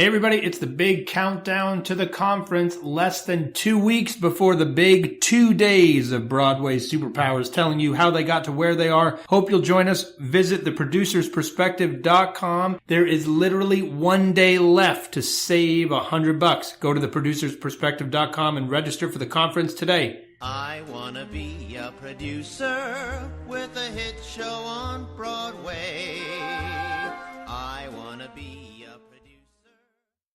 Hey everybody, it's the big countdown to the conference, less than 2 weeks before the big 2 days of Broadway's superpowers, telling you how they got to where they are. Hope you'll join us. Visit theproducersperspective.com. There is literally 1 day left to save $100. Go to theproducersperspective.com and register for the conference today. I wanna be a producer with a hit show on Broadway. I wanna be a producer.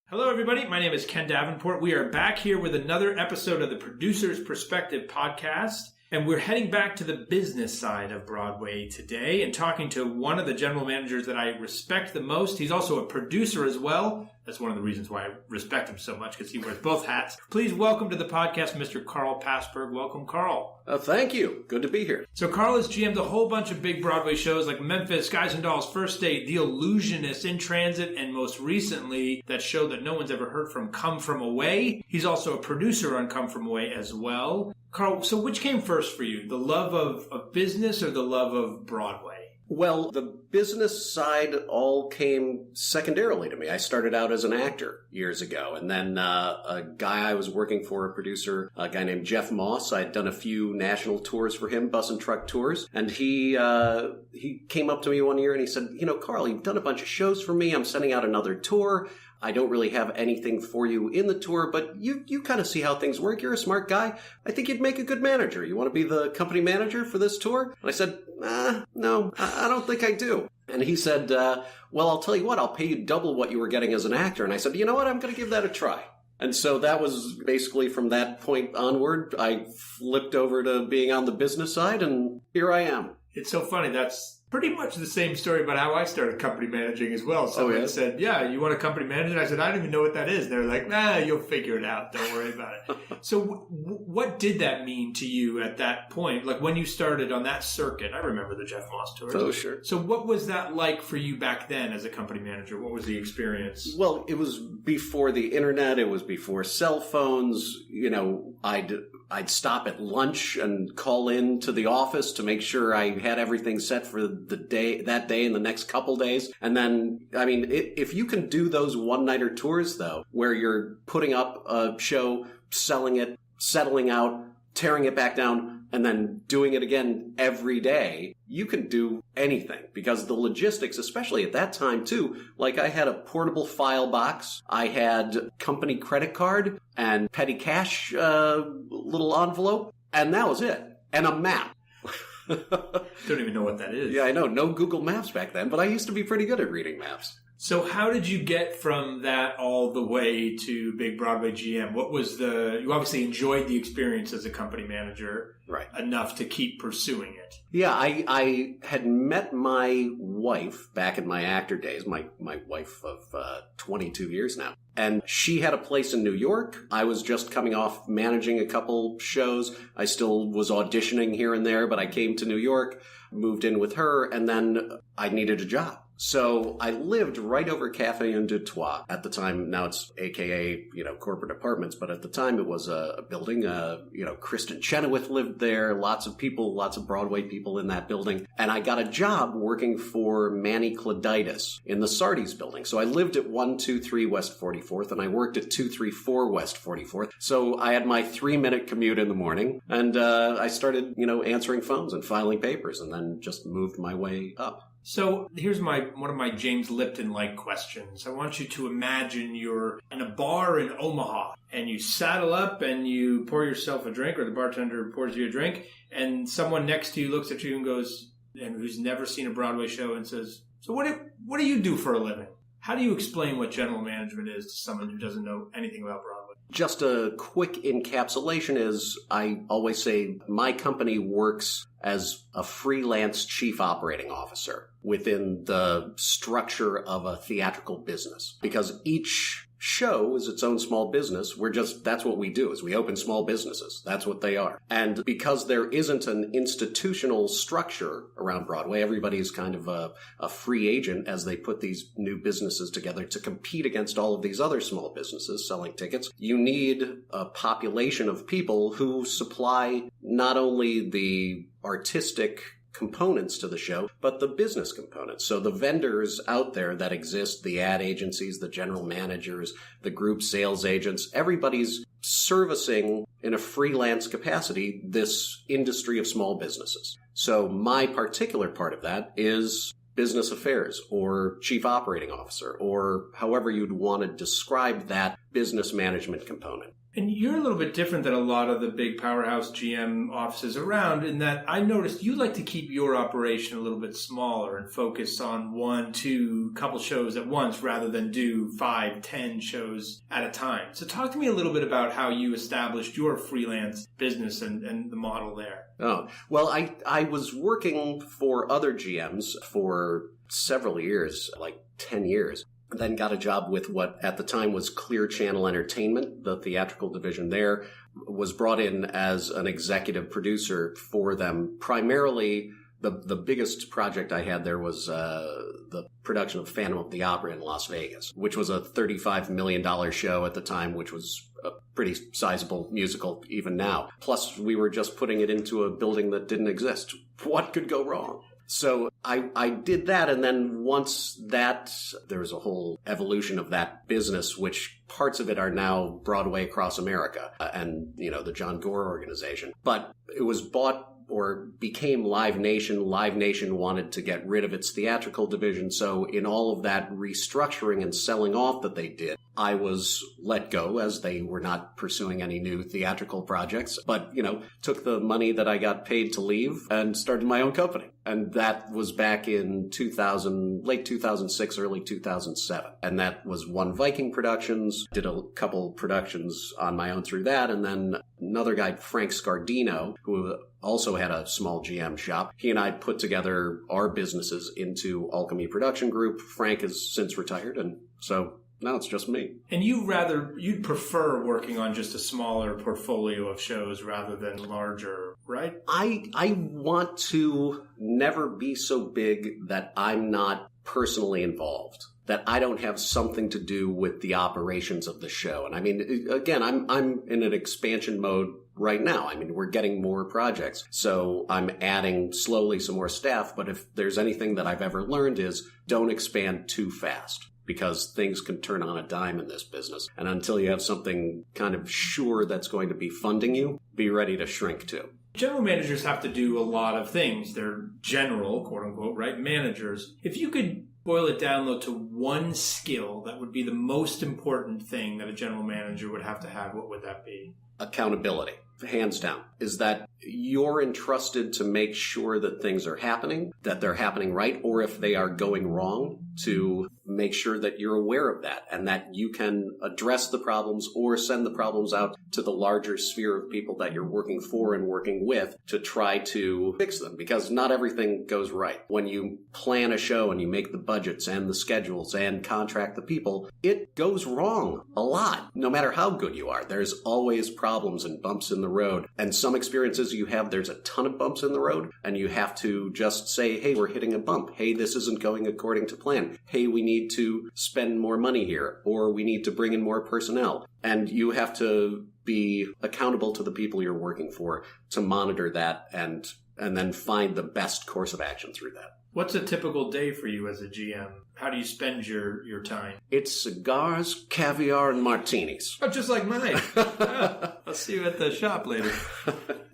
Hello everybody, my name is Ken Davenport. We are back here with another episode of the Producer's Perspective podcast. And we're heading back to the business side of Broadway today and talking to one of the general managers that I respect the most. He's also a producer as well. That's one of the reasons why I respect him so much, because he wears both hats. Please welcome to the podcast, Mr. Carl Pasbjerg. Welcome, Carl. Thank you. Good to be here. So Carl has GM'd a whole bunch of big Broadway shows like Memphis, Guys and Dolls, First Date, The Illusionist, In Transit, and most recently, that show that no one's ever heard from, Come From Away. He's also a producer on Come From Away as well. Carl, so which came first for you, the love of business or the love of Broadway? Well, the business side all came secondarily to me. I started out as an actor years ago, and then a guy I was working for, a producer, a guy named Jeff Moss, I'd done a few national tours for him, bus and truck tours, and he came up to me one year and he said, Carl, you've done a bunch of shows for me. I'm sending out another tour. I don't really have anything for you in the tour, but you kind of see how things work. You're a smart guy. I think you'd make a good manager. You want to be the company manager for this tour? And I said, no, I don't think I do. And he said, well, I'll tell you what, I'll pay you double what you were getting as an actor. And I said, you know what, I'm going to give that a try. And so that was basically from that point onward, I flipped over to being on the business side, and here I am. It's so funny. That's pretty much the same story about how I started company managing as well. Someone said, yeah, you want a company manager? And I said, I don't even know what that is. And they're like, you'll figure it out. Don't worry about it. So what did that mean to you at that point? Like when you started on that circuit, I remember the Jeff Moss tours. Oh, sure. So what was that like for you back then as a company manager? What was the experience? Well, it was before the internet. It was before cell phones. I'd stop at lunch and call in to the office to make sure I had everything set for that day and the next couple days. And then, if you can do those one-nighter tours, though, where you're putting up a show, selling it, settling out, tearing it back down, and then doing it again every day, you can do anything. Because the logistics, especially at that time, too, like I had a portable file box, I had company credit card and petty cash little envelope, and that was it. And a map. Don't even know what that is. Yeah, I know. No Google Maps back then, but I used to be pretty good at reading maps. So how did you get from that all the way to Big Broadway GM? You obviously enjoyed the experience as a company manager, right? Enough to keep pursuing it. Yeah, I had met my wife back in my actor days, my wife of 22 years now. And she had a place in New York. I was just coming off managing a couple shows. I still was auditioning here and there, but I came to New York, moved in with her, and then I needed a job. So I lived right over Café in du Toit at the time. Now it's AKA, corporate apartments, but at the time it was a building. Kristen Chenoweth lived there. Lots of people, lots of Broadway people in that building. And I got a job working for Manny Cloditis in the Sardi's building. So I lived at 123 West 44th and I worked at 234 West 44th. So I had my 3-minute commute in the morning and I started, answering phones and filing papers and then just moved my way up. So here's one of my James Lipton-like questions. I want you to imagine you're in a bar in Omaha and you saddle up and you pour yourself a drink, or the bartender pours you a drink, and someone next to you looks at you and goes, and who's never seen a Broadway show, and says, so what do you do for a living? How do you explain what general management is to someone who doesn't know anything about Broadway? Just a quick encapsulation is, I always say my company works as a freelance chief operating officer within the structure of a theatrical business. Because each show is its own small business. That's what we do, is we open small businesses. That's what they are. And because there isn't an institutional structure around Broadway, everybody's kind of a free agent as they put these new businesses together to compete against all of these other small businesses selling tickets. You need a population of people who supply not only the artistic components to the show, but the business components. So the vendors out there that exist, the ad agencies, the general managers, the group sales agents, everybody's servicing in a freelance capacity this industry of small businesses. So my particular part of that is business affairs or chief operating officer or however you'd want to describe that business management component. And you're a little bit different than a lot of the big powerhouse GM offices around in that I noticed you like to keep your operation a little bit smaller and focus on 1, 2, couple shows at once rather than do 5, 10 shows at a time. So talk to me a little bit about how you established your freelance business and the model there. Oh, well, I was working for other GMs for several years, like 10 years. Then got a job with what at the time was Clear Channel Entertainment, the theatrical division there, was brought in as an executive producer for them. Primarily, the biggest project I had there was the production of Phantom of the Opera in Las Vegas, which was a $35 million show at the time, which was a pretty sizable musical even now. Plus, we were just putting it into a building that didn't exist. What could go wrong? So I did that, and then once that, there was a whole evolution of that business, which parts of it are now Broadway across America and, the John Gore organization. But it was bought or became Live Nation. Live Nation wanted to get rid of its theatrical division. So in all of that restructuring and selling off that they did, I was let go as they were not pursuing any new theatrical projects, but, took the money that I got paid to leave and started my own company. And that was back in late 2006, early 2007. And that was One Viking Productions, did a couple productions on my own through that. And then another guy, Frank Scardino, who also had a small GM shop. He and I put together our businesses into Alchemy Production Group. Frank has since retired, and so now it's just me. And you'd prefer working on just a smaller portfolio of shows rather than larger, right? I want to never be so big that I'm not personally involved, that I don't have something to do with the operations of the show. And I mean, again, I'm in an expansion mode right now. I mean, we're getting more projects. So I'm adding slowly some more staff. But if there's anything that I've ever learned is don't expand too fast, because things can turn on a dime in this business. And until you have something kind of sure that's going to be funding you, be ready to shrink too. General managers have to do a lot of things. They're general, quote unquote, right? Managers. If you could boil it down though to one skill that would be the most important thing that a general manager would have to have, what would that be? Accountability. Hands down, is that you're entrusted to make sure that things are happening, that they're happening right, or if they are going wrong, to make sure that you're aware of that and that you can address the problems or send the problems out to the larger sphere of people that you're working for and working with to try to fix them, because not everything goes right. When you plan a show and you make the budgets and the schedules and contract the people, it goes wrong a lot. No matter how good you are, there's always problems and bumps in the road. And some experiences you have, there's a ton of bumps in the road, and you have to just say, hey, we're hitting a bump. Hey, this isn't going according to plan. Hey, we need to spend more money here, or we need to bring in more personnel. And you have to be accountable to the people you're working for to monitor that and then find the best course of action through that. What's a typical day for you as a GM? How do you spend your time? It's cigars, caviar, and martinis. Oh, just like mine. I'll see you at the shop later.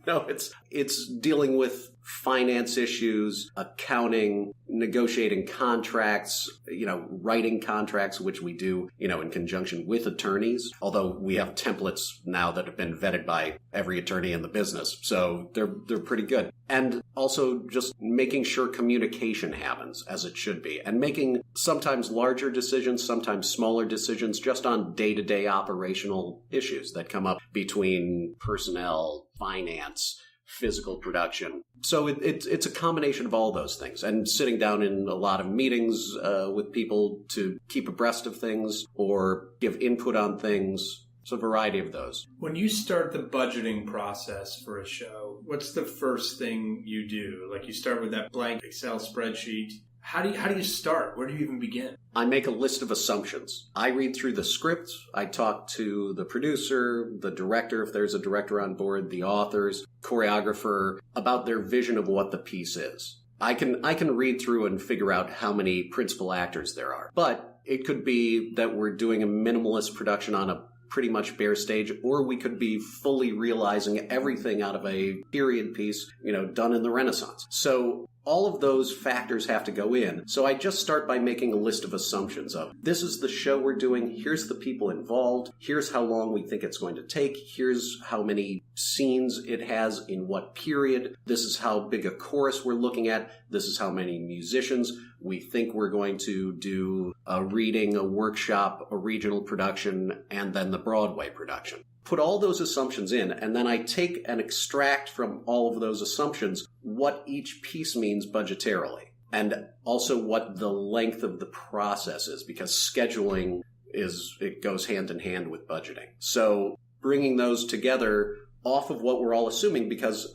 No, it's dealing with finance issues, accounting, negotiating contracts, writing contracts, which we do, in conjunction with attorneys. Although we have templates now that have been vetted by every attorney in the business. So they're pretty good. And also just making sure communication happens as it should be, and making sometimes larger decisions, sometimes smaller decisions just on day-to-day operational issues that come up between personnel, finance, physical production. So it's a combination of all those things, and sitting down in a lot of meetings with people to keep abreast of things or give input on things. It's a variety of those. When you start the budgeting process for a show, what's the first thing you do? Like, you start with that blank Excel spreadsheet. How do you start? Where do you even begin? I make a list of assumptions. I read through the script. I talk to the producer, the director, if there's a director on board, the authors, choreographer, about their vision of what the piece is. I can read through and figure out how many principal actors there are. But it could be that we're doing a minimalist production on a pretty much bare stage, or we could be fully realizing everything out of a period piece, done in the Renaissance. So all of those factors have to go in. So I just start by making a list of assumptions of, this is the show we're doing, here's the people involved, here's how long we think it's going to take, here's how many scenes it has in what period, this is how big a chorus we're looking at, this is how many musicians we think we're going to do a reading, a workshop, a regional production, and then the Broadway production. Put all those assumptions in, and then I take and extract from all of those assumptions what each piece means budgetarily, and also what the length of the process is, because scheduling it goes hand in hand with budgeting. So bringing those together off of what we're all assuming, because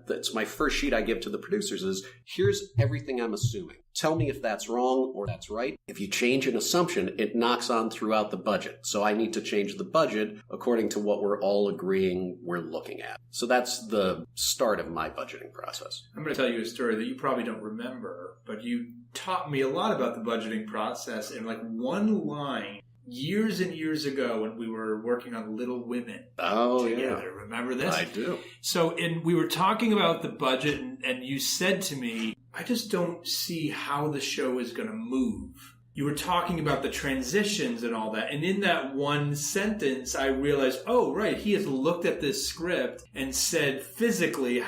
that's my first sheet I give to the producers is, here's everything I'm assuming. Tell me if that's wrong or that's right. If you change an assumption, it knocks on throughout the budget. So I need to change the budget according to what we're all agreeing we're looking at. So that's the start of my budgeting process. I'm going to tell you a story that you probably don't remember, but you taught me a lot about the budgeting process in like one line years and years ago when we were working on Little Women together. Yeah. Remember this? I do. So we were talking about the budget, and you said to me, I just don't see how the show is going to move. You were talking about the transitions and all that. And in that one sentence, I realized, oh, right, he has looked at this script and said physically,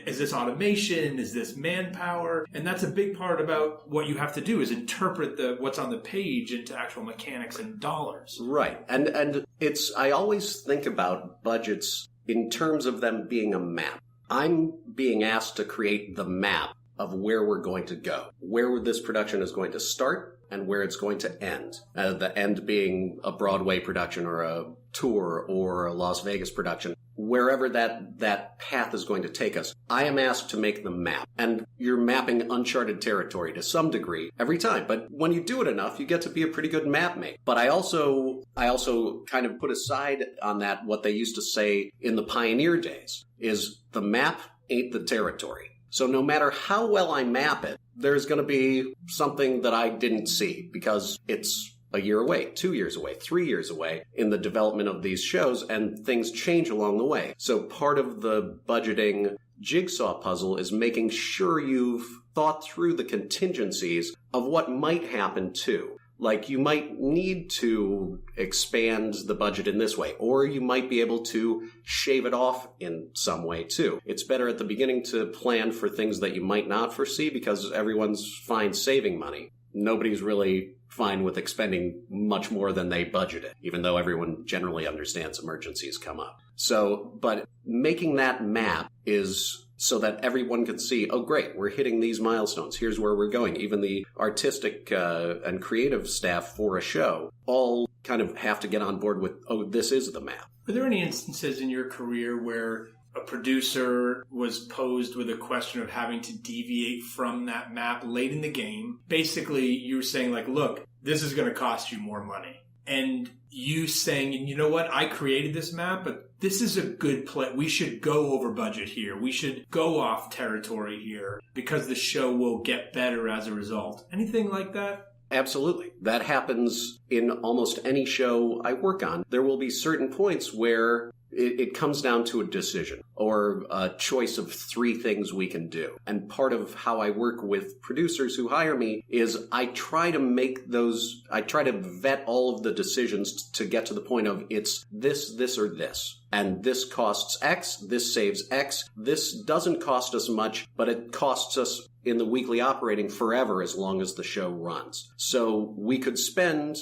is this automation? Is this manpower? And that's a big part about what you have to do is interpret what's on the page into actual mechanics and dollars. Right. And I always think about budgets in terms of them being a map. I'm being asked to create the map of where we're going to go, where this production is going to start and where it's going to end. The end being a Broadway production or a tour or a Las Vegas production. Wherever that path is going to take us, I am asked to make the map. And you're mapping uncharted territory to some degree every time. But when you do it enough, you get to be a pretty good map mate. But I also kind of put aside on that what they used to say in the pioneer days is the map ain't the territory. So no matter how well I map it, there's going to be something that I didn't see because it's a year away, 2 years away, 3 years away in the development of these shows, and things change along the way. So part of the budgeting jigsaw puzzle is making sure you've thought through the contingencies of what might happen too. Like, you might need to expand the budget in this way, or you might be able to shave it off in some way, too. It's better at the beginning to plan for things that you might not foresee because everyone's fine saving money. Nobody's really fine with expending much more than they budgeted, even though everyone generally understands emergencies come up. So, but making that map is so that everyone can see, oh, great, we're hitting these milestones. Here's where we're going. Even the artistic and creative staff for a show all kind of have to get on board with, oh, this is the map. Were there any instances in your career where a producer was posed with a question of having to deviate from that map late in the game? Basically, you were saying, like, look, this is going to cost you more money. And you saying, you know what, I created this map, but this is a good play. We should go over budget here. We should go off territory here because the show will get better as a result. Anything like that? Absolutely. That happens in almost any show I work on. There will be certain points where it comes down to a decision or a choice of 3 things we can do. And part of how I work with producers who hire me is I try to vet all of the decisions to get to the point of it's this, or this. And this costs X, this saves X, this doesn't cost us much, but it costs us in the weekly operating forever as long as the show runs. So we could spend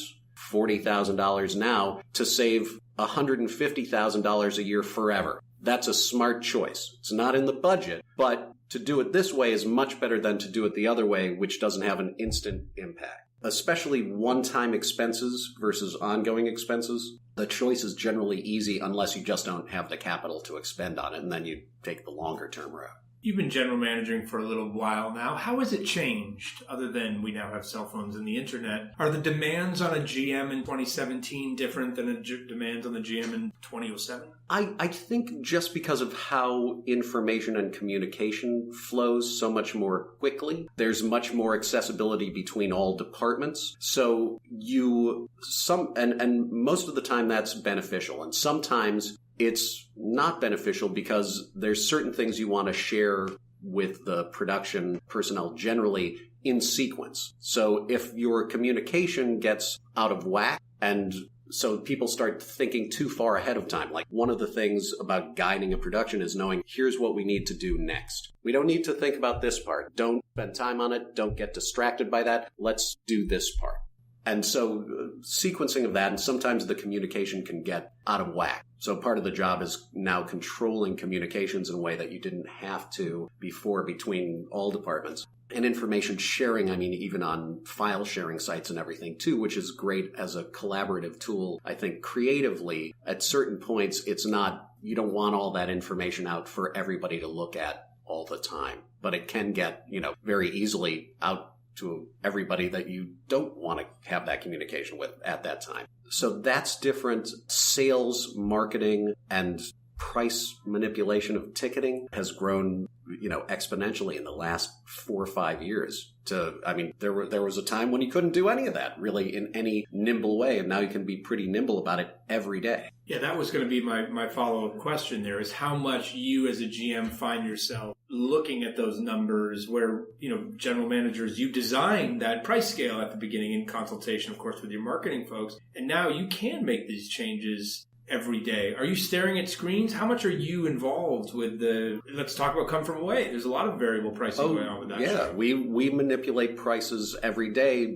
$40,000 now to save $150,000 a year forever. That's a smart choice. It's not in the budget, but to do it this way is much better than to do it the other way, which doesn't have an instant impact. Especially one-time expenses versus ongoing expenses. The choice is generally easy unless you just don't have the capital to expend on it, and then you take the longer-term route. You've been general managing for a little while now. How has it changed, other than we now have cell phones and the internet? Are the demands on a GM in 2017 different than the demands on the GM in 2007? I think just because of how information and communication flows so much more quickly, there's much more accessibility between all departments. So and most of the time that's beneficial. And sometimes it's not beneficial because there's certain things you want to share with the production personnel generally in sequence. So if your communication gets out of whack and so people start thinking too far ahead of time. Like one of the things about guiding a production is knowing here's what we need to do next. We don't need to think about this part. Don't spend time on it. Don't get distracted by that. Let's do this part. And so sequencing of that, and sometimes the communication can get out of whack. So part of the job is now controlling communications in a way that you didn't have to before between all departments. And information sharing, I mean, even on file sharing sites and everything too, which is great as a collaborative tool. I think creatively, at certain points, you don't want all that information out for everybody to look at all the time. But it can get, very easily out to everybody that you don't want to have that communication with at that time. So that's different. Sales, marketing, and price manipulation of ticketing has grown, exponentially in the last 4 or 5 years. There was a time when you couldn't do any of that really in any nimble way, and now you can be pretty nimble about it every day. Yeah, that was going to be my follow-up question there, is how much you as a GM find yourself looking at those numbers where, general managers, you designed that price scale at the beginning in consultation, of course, with your marketing folks, and now you can make these changes every day. Are you staring at screens? How much are you involved with let's talk about come from away. There's a lot of variable pricing going on with that. Yeah, we manipulate prices every day,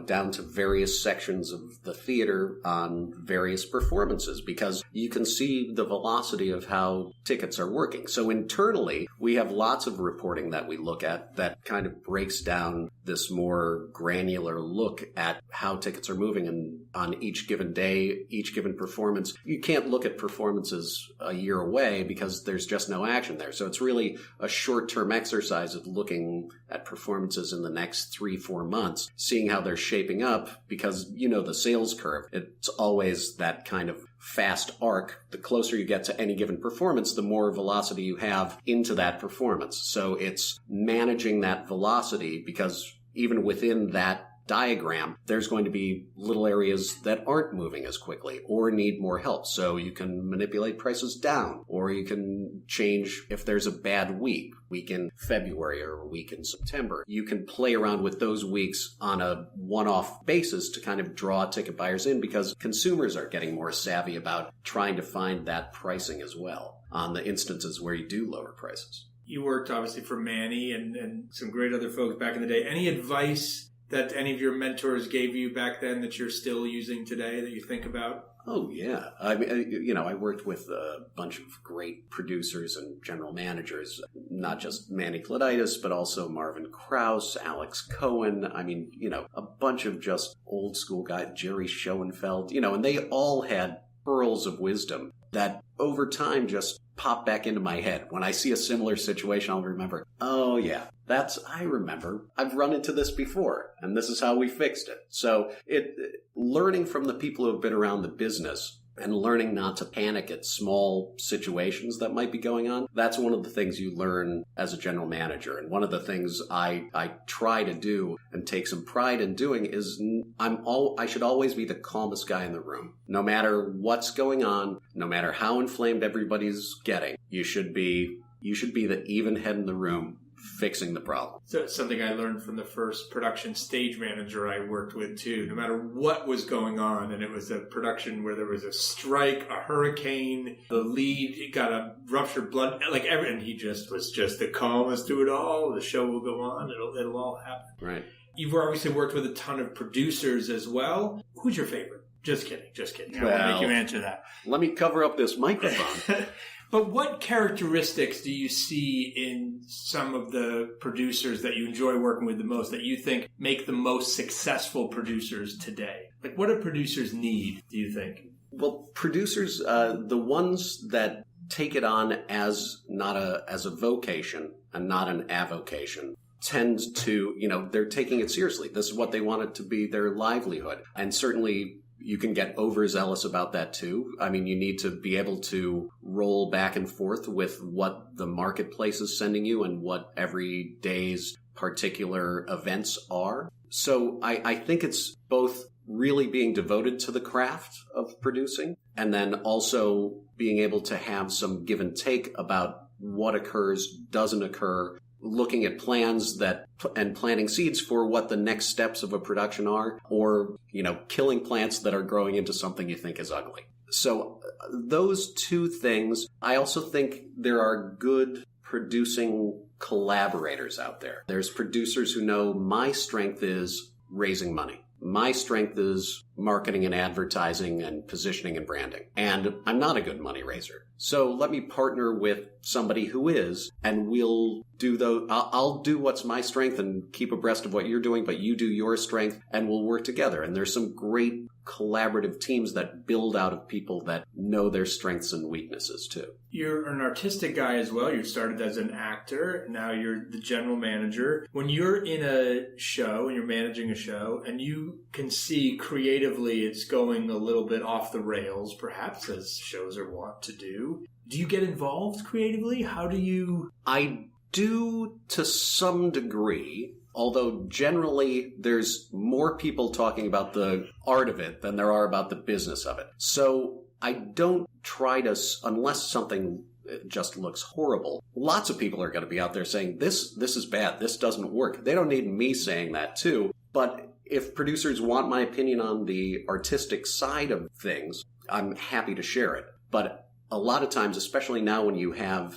down to various sections of the theater on various performances because you can see the velocity of how tickets are working. So internally, we have lots of reporting that we look at that kind of breaks down this more granular look at how tickets are moving and on each given day, each given performance. You can't look at performances a year away because there's just no action there. So it's really a short-term exercise of looking at performances in the next 3-4 months, seeing how they're shaping up because, the sales curve. It's always that kind of fast arc. The closer you get to any given performance, the more velocity you have into that performance. So it's managing that velocity because even within that diagram, there's going to be little areas that aren't moving as quickly or need more help. So you can manipulate prices down, or you can change if there's a bad week in February or a week in September. You can play around with those weeks on a one-off basis to kind of draw ticket buyers in because consumers are getting more savvy about trying to find that pricing as well on the instances where you do lower prices. You worked obviously for Manny and some great other folks back in the day. Any advice that any of your mentors gave you back then that you're still using today that you think about? Oh, yeah. I mean, I worked with a bunch of great producers and general managers, not just Manny Cloditis, but also Marvin Krause, Alex Cohen. I mean, a bunch of just old school guys, Jerry Schoenfeld, and they all had pearls of wisdom that over time just pop back into my head. When I see a similar situation, I'll remember, oh yeah, I remember. I've run into this before, and this is how we fixed it. So learning from the people who have been around the business and learning not to panic at small situations that might be going on, that's one of the things you learn as a general manager. And one of the things I try to do and take some pride in doing is I should always be the calmest guy in the room. No matter what's going on, no matter how inflamed everybody's getting, you should be the even head in the room fixing the problem. So it's something I learned from the first production stage manager I worked with too. No matter what was going on, and it was a production where there was a strike, a hurricane, the lead got a ruptured blood, and he was just the calmest through it all. The show will go on. It'll all happen. Right. You've obviously worked with a ton of producers as well. Who's your favorite? Just kidding. I won't make you answer that. Let me cover up this microphone. But what characteristics do you see in some of the producers that you enjoy working with the most that you think make the most successful producers today? What do producers need, do you think? Well, producers, the ones that take it on as as a vocation and not an avocation tend to, they're taking it seriously. This is what they want it to be, their livelihood. And certainly you can get overzealous about that too. I mean, you need to be able to roll back and forth with what the marketplace is sending you and what every day's particular events are. So I think it's both really being devoted to the craft of producing and then also being able to have some give and take about what occurs, doesn't occur, looking at plans and planting seeds for what the next steps of a production are, or, killing plants that are growing into something you think is ugly. So those two things, I also think there are good producing collaborators out there. There's producers who know my strength is raising money. My strength is marketing and advertising and positioning and branding. And I'm not a good money raiser. So let me partner with somebody who is, and we'll do I'll do what's my strength and keep abreast of what you're doing, but you do your strength and we'll work together. And there's some great collaborative teams that build out of people that know their strengths and weaknesses too. You're an artistic guy as well. You started as an actor. Now you're the general manager. When you're in a show and you're managing a show and you can see creatively it's going a little bit off the rails, perhaps, as shows are wont to do you get involved creatively? How do you... I do to some degree. Although generally there's more people talking about the art of it than there are about the business of it. So I don't try to, unless something just looks horrible. Lots of people are going to be out there saying, this is bad, this doesn't work. They don't need me saying that too. But if producers want my opinion on the artistic side of things, I'm happy to share it. But a lot of times, especially now when you have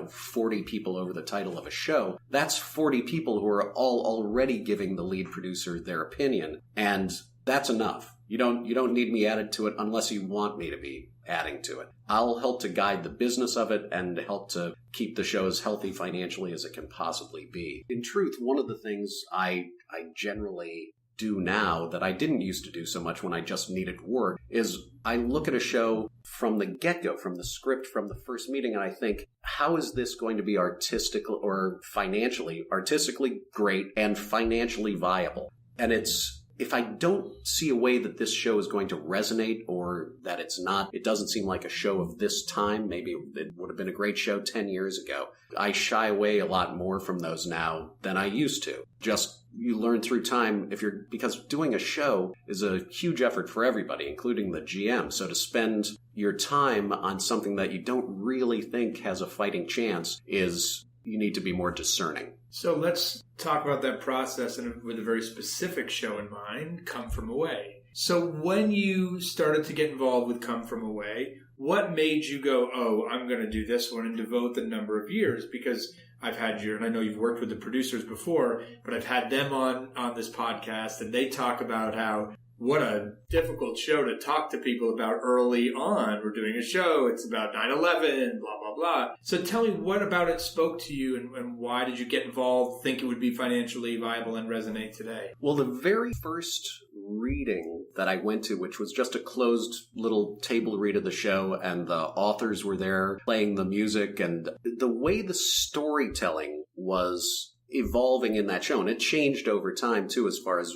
40 people over the title of a show, that's 40 people who are all already giving the lead producer their opinion. And that's enough. You don't need me added to it unless you want me to be adding to it. I'll help to guide the business of it and help to keep the show as healthy financially as it can possibly be. In truth, one of the things I generally do now that I didn't used to do so much when I just needed work is I look at a show from the get-go, from the script, from the first meeting, and I think, how is this going to be artistically great and financially viable? And if I don't see a way that this show is going to resonate or that it doesn't seem like a show of this time, maybe it would have been a great show 10 years ago. I shy away a lot more from those now than I used to. You learn through time because doing a show is a huge effort for everybody, including the GM. So to spend your time on something that you don't really think has a fighting chance you need to be more discerning. So let's talk about that process and with a very specific show in mind, Come From Away. So when you started to get involved with Come From Away, what made you go, oh, I'm going to do this one and devote the number of years? Because I've had and I know you've worked with the producers before, but I've had them on this podcast and they talk about what a difficult show to talk to people about early on. We're doing a show, it's about 9/11, blah, blah, blah. So tell me, what about it spoke to you and why did you get involved, think it would be financially viable and resonate today? Well, the very first reading that I went to, which was just a closed little table read of the show, and the authors were there playing the music, and the way the storytelling was evolving in that show, and it changed over time too, as far as,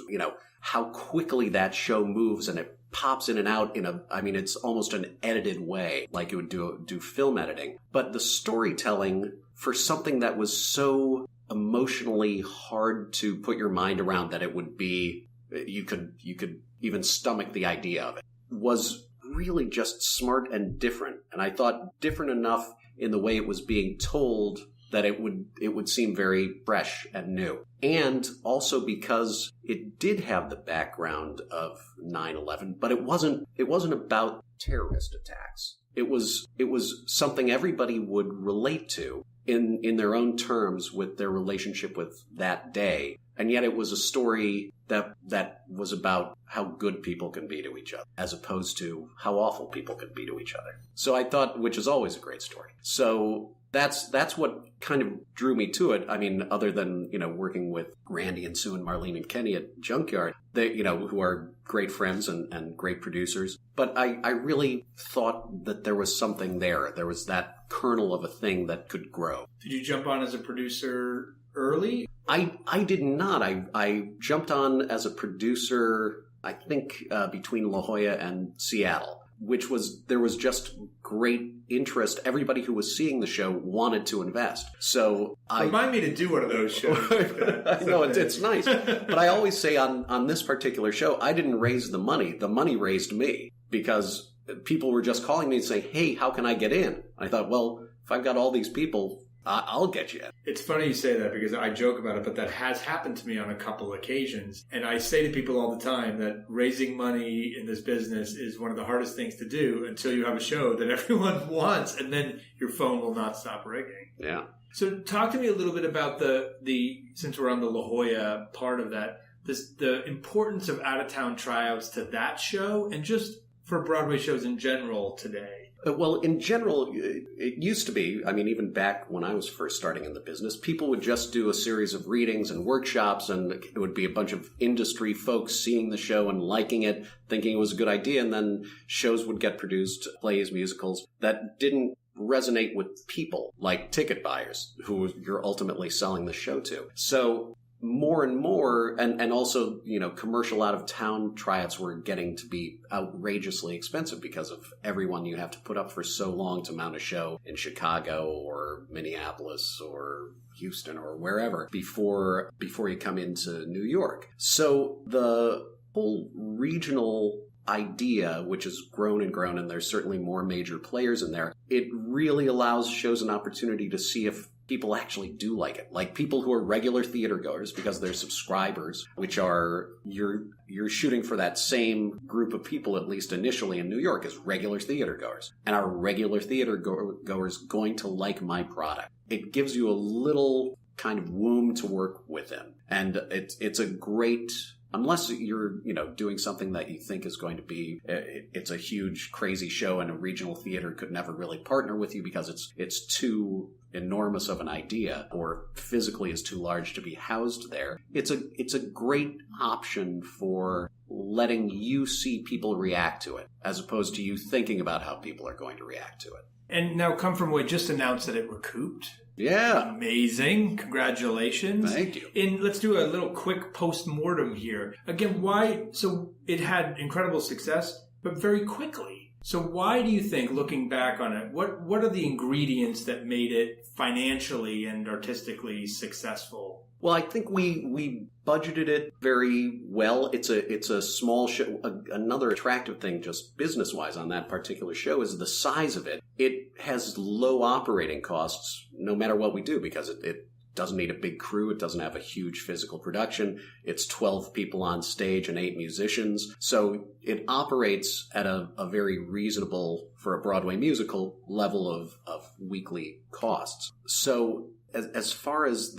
how quickly that show moves and it pops in and out it's almost an edited way, like it would do film editing. But the storytelling for something that was so emotionally hard to put your mind around that it would be, you could even stomach the idea of it, was really just smart and different. And I thought different enough in the way it was being told that it would seem very fresh and new. And also because it did have the background of 9/11, but it wasn't about terrorist attacks. It was something everybody would relate to in their own terms with their relationship with that day And yet it was a story that was about how good people can be to each other, as opposed to how awful people can be to each other. So I thought, which is always a great story. So that's what kind of drew me to it. I mean, other than, working with Randy and Sue and Marlene and Kenny at Junkyard, they, who are great friends and great producers. But I really thought that there was something there. There was that kernel of a thing that could grow. Did you jump on as a producer early? I did not. I jumped on as a producer, I think, between La Jolla and Seattle, there was just great interest. Everybody who was seeing the show wanted to invest. So remind me to do one of those shows. I know, it's nice. But I always say on this particular show, I didn't raise the money. The money raised me, because people were just calling me and saying, hey, how can I get in? I thought, well, if I've got all these people, I'll get you in. It's funny you say that, because I joke about it, but that has happened to me on a couple occasions. And I say to people all the time that raising money in this business is one of the hardest things to do until you have a show that everyone wants, and then your phone will not stop ringing. Yeah. So talk to me a little bit about the since we're on the La Jolla part of that, the importance of out-of-town tryouts to that show, and just for Broadway shows in general today. Well, in general, it used to be, I mean, even back when I was first starting in the business, people would just do a series of readings and workshops, and it would be a bunch of industry folks seeing the show and liking it, thinking it was a good idea, and then shows would get produced, plays, musicals, that didn't resonate with people, like ticket buyers, who you're ultimately selling the show to. So more and more, and also, commercial out-of-town tryouts were getting to be outrageously expensive because of everyone you have to put up for so long to mount a show in Chicago or Minneapolis or Houston or wherever before you come into New York. So the whole regional idea, which has grown and grown, and there's certainly more major players in there, it really allows shows an opportunity to see if people actually do like it. Like people who are regular theater goers, because they're subscribers, which are, you're shooting for that same group of people, at least initially in New York, as regular theater goers. And are regular theater goers going to like my product? It gives you a little kind of womb to work within. And it's a great, unless you're, doing something that you think is going to be, it's a huge, crazy show, and a regional theater could never really partner with you because it's too enormous of an idea, or physically is too large to be housed there. It's a great option for letting you see people react to it, as opposed to you thinking about how people are going to react to it. And now Come From Away just announced that it recouped. Yeah. Amazing. Congratulations. Thank you. And let's do a little quick post-mortem here. Again, why? So it had incredible success, but very quickly. So why do you think, looking back on it, what are the ingredients that made it financially and artistically successful? Well, I think we budgeted it very well. It's a small show. Another attractive thing, just business-wise, on that particular show is the size of it. It has low operating costs, no matter what we do, because it doesn't need a big crew. It doesn't have a huge physical production. It's 12 people on stage and 8 musicians. So it operates at a very reasonable, for a Broadway musical, level of weekly costs. So as far as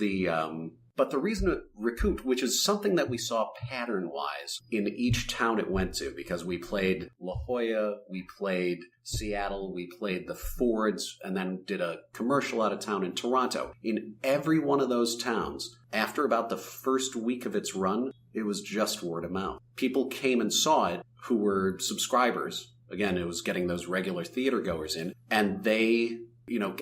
but the reason it recouped, which is something that we saw pattern-wise in each town it went to, because we played La Jolla, we played Seattle, we played the Fords, and then did a commercial out of town in Toronto. In every one of those towns, after about the first week of its run, it was just word of mouth. People came and saw it who were subscribers. Again, it was getting those regular theater goers in, and they,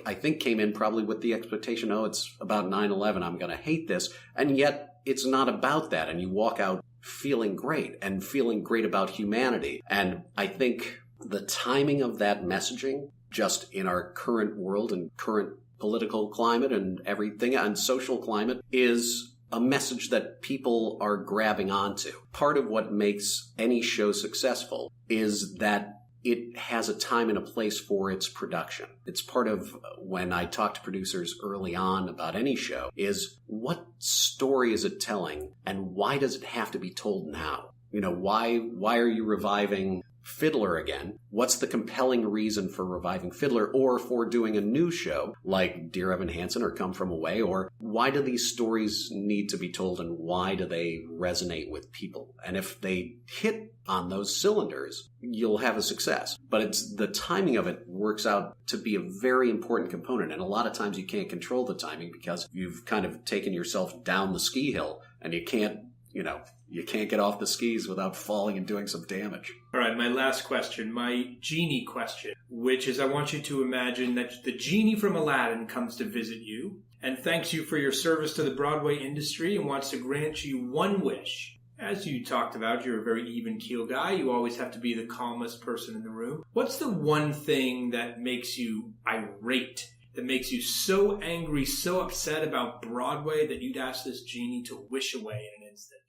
I think came in probably with the expectation, it's about 9/11, I'm going to hate this. And yet it's not about that. And you walk out feeling great and feeling great about humanity. And I think the timing of that messaging, just in our current world and current political climate and everything, and social climate, is a message that people are grabbing onto. Part of what makes any show successful is that it has a time and a place for its production. It's part of when I talk to producers early on about any show, is what story is it telling, and why does it have to be told now? Why are you reviving Fiddler again? What's the compelling reason for reviving Fiddler or for doing a new show like Dear Evan Hansen or Come From Away? Or why do these stories need to be told and why do they resonate with people? And if they hit on those cylinders, you'll have a success. But it's the timing of it works out to be a very important component. And a lot of times you can't control the timing because you've kind of taken yourself down the ski hill and you can't get off the skis without falling and doing some damage. All right, my last question, my genie question, which is I want you to imagine that the genie from Aladdin comes to visit you and thanks you for your service to the Broadway industry and wants to grant you one wish. As you talked about, you're a very even-keel guy. You always have to be the calmest person in the room. What's the one thing that makes you irate, that makes you so angry, so upset about Broadway that you'd ask this genie to wish away in an instant?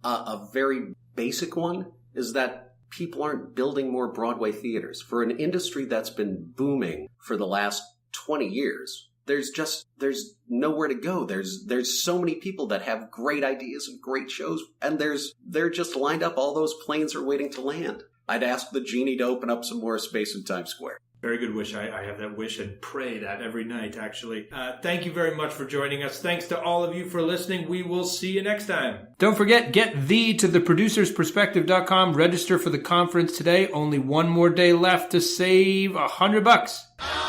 A very basic one is that people aren't building more Broadway theaters. For an industry that's been booming for the last 20 years, there's nowhere to go. There's so many people that have great ideas and great shows, and they're just lined up. All those planes are waiting to land. I'd ask the genie to open up some more space in Times Square. Very good wish. I have that wish and pray that every night, actually. Thank you very much for joining us. Thanks to all of you for listening. We will see you next time. Don't forget, get thee to theproducersperspective.com. Register for the conference today. Only one more day left to save $100.